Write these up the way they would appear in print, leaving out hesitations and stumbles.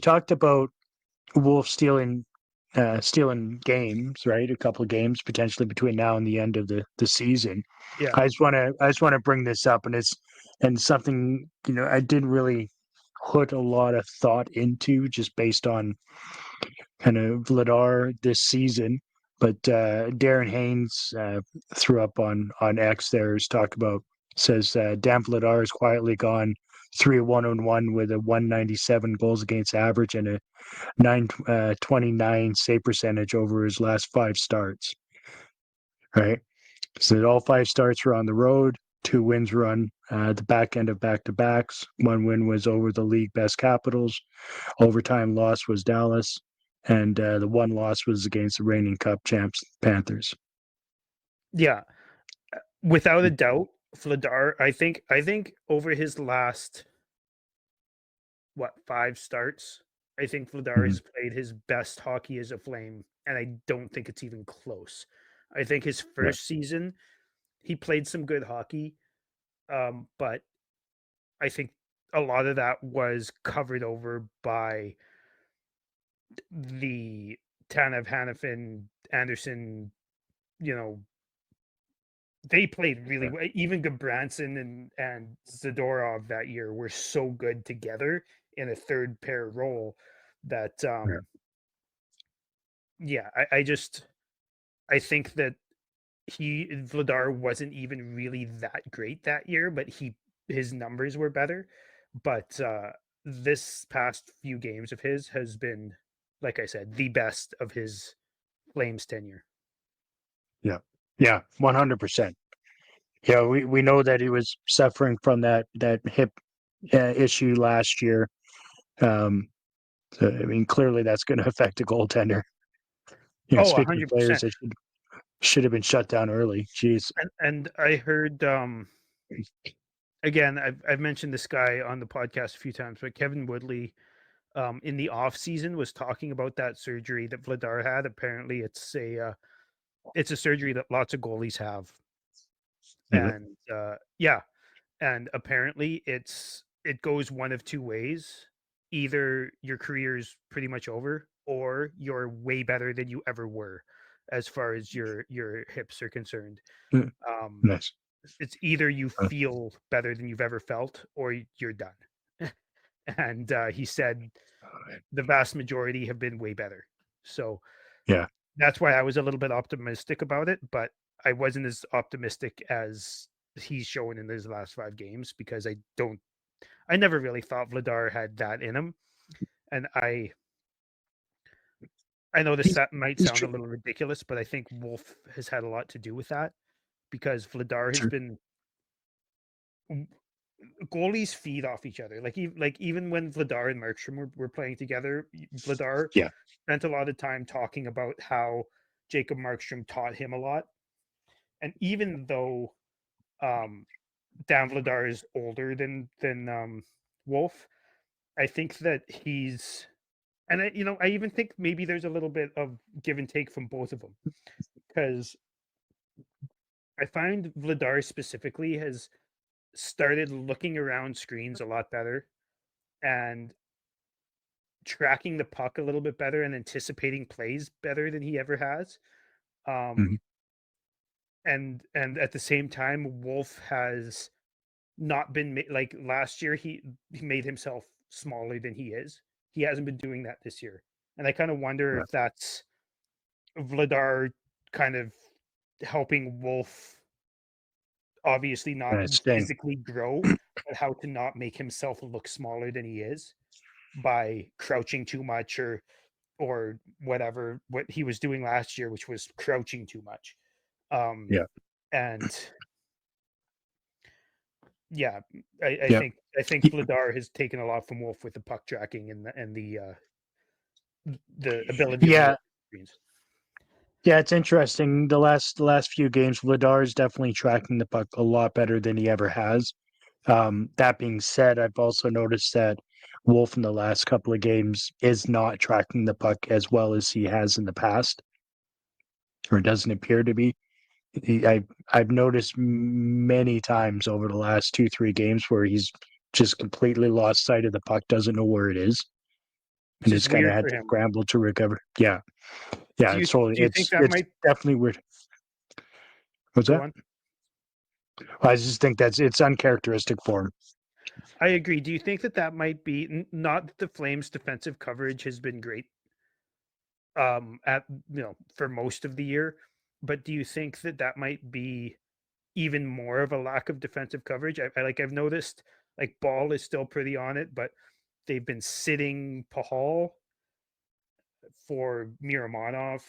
talked about Wolf stealing games, right? A couple of games potentially between now and the end of the season. Yeah. I just want to bring this up, and something I didn't really put a lot of thought into just based on kind of Vladar this season. But Darren Haynes threw up on X there's talk about says Dan Vladar has quietly gone 3-1-1 with a 197 goals against average and a 929 save percentage over his last 5 starts. Right, so all 5 starts were on the road. 2 wins were on the back end of back-to-backs. 1 win was over the league best Capitals. Overtime loss was Dallas, and the one loss was against the reigning Cup champs Panthers. Yeah. Without a doubt, Vladar, I think over his last 5 starts, I think Vladar has played his best hockey as a Flame, and I don't think it's even close. I think his Yeah. first season, he played some good hockey, but I think a lot of that was covered over by the Tanev, Hannafin, Anderson. You know, they played really well. Even Gabranson and Zadorov that year were so good together in a third pair role that yeah, I think that Vladar wasn't even really that great that year, but his numbers were better. But this past few games of his has been, like I said, the best of his Flames tenure. Yeah, 100%. Yeah, we know that he was suffering from that hip issue last year. So, I mean, clearly that's going to affect a goaltender. Oh, Speaking of players 100%. that should have been shut down early. Jeez. And I heard again, I've mentioned this guy on the podcast a few times, but Kevin Woodley in the off season was talking about that surgery that Vladar had. Apparently, it's a surgery that lots of goalies have, Really? and yeah, and apparently it goes one of two ways: either your career's pretty much over, or you're way better than you ever were, as far as your hips are concerned. Mm, Um, nice. it's either you Uh, feel better than you've ever felt, or you're done. And he said the vast majority have been way better. So yeah. that's why I was a little bit optimistic about it, but I wasn't as optimistic as he's shown in his last 5 games because I never really thought Vladar had that in him. And I know this He's might he's sound tr- a little ridiculous, but I think Wolf has had a lot to do with that because Vladar has tr- been goalies feed off each other. Like even when Vladar and Markstrom were playing together, Vladar yeah. spent a lot of time talking about how Jacob Markstrom taught him a lot. And even though Dan Vladar is older than Wolf, I think that he's and I even think maybe there's a little bit of give and take from both of them because I find Vladar specifically has started looking around screens a lot better and tracking the puck a little bit better and anticipating plays better than he ever has. Mhm. Um, and at the same time, Wolf has not been like last year. He made himself smaller than he is. He hasn't been doing that this year, and I kind of wonder Yeah. if that's Vladar kind of helping Wolf obviously not Staying. physically grow, but how to not make himself look smaller than he is by crouching too much or whatever what he was doing last year, which was crouching too much. Um, Yeah. and yeah, I Yeah. think I think Vladar has taken a lot from Wolf with the puck tracking and the ability to Yeah. look at screens. Yeah, it's interesting. The last few games, Vladar is definitely tracking the puck a lot better than he ever has. That being said, I've also noticed that Wolf in the last couple of games is not tracking the puck as well as he has in the past, or doesn't appear to be. I've noticed many times over the last 2, 3 games where he's just completely lost sight of the puck, doesn't know where it is. which and is it's kind of weird had for to him. scramble to recover. Yeah, yeah, Do you it's totally, do you think that it's might definitely weird. What's go that? on? I just think it's uncharacteristic for him. I agree. Do you think that that might be not that the Flames' defensive coverage has been great at for most of the year, but do you think that that might be even more of a lack of defensive coverage? I've noticed like Ball is still pretty on it, but they've been sitting Pahal for Miramonov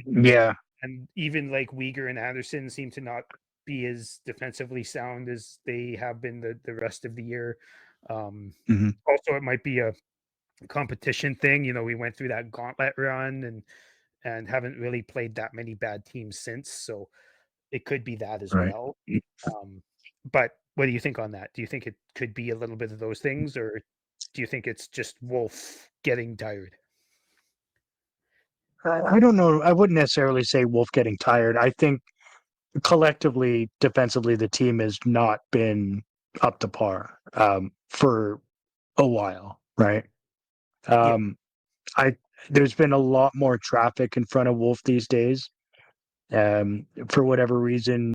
Yeah. and even like Uyghur and Anderson seem to not be as defensively sound as they have been the rest of the year. Hmm. Also, it might be a competition thing. We went through that gauntlet run and haven't really played that many bad teams since, so it could be that as Right. well. But what do you think on that? Do you think it could be a little bit of those things, or do you think it's just Wolf getting tired? I don't know. I wouldn't necessarily say Wolf getting tired. I think collectively, defensively, the team has not been up to par for a while, right? Yeah. Um, I There's been a lot more traffic in front of Wolf these days. For whatever reason,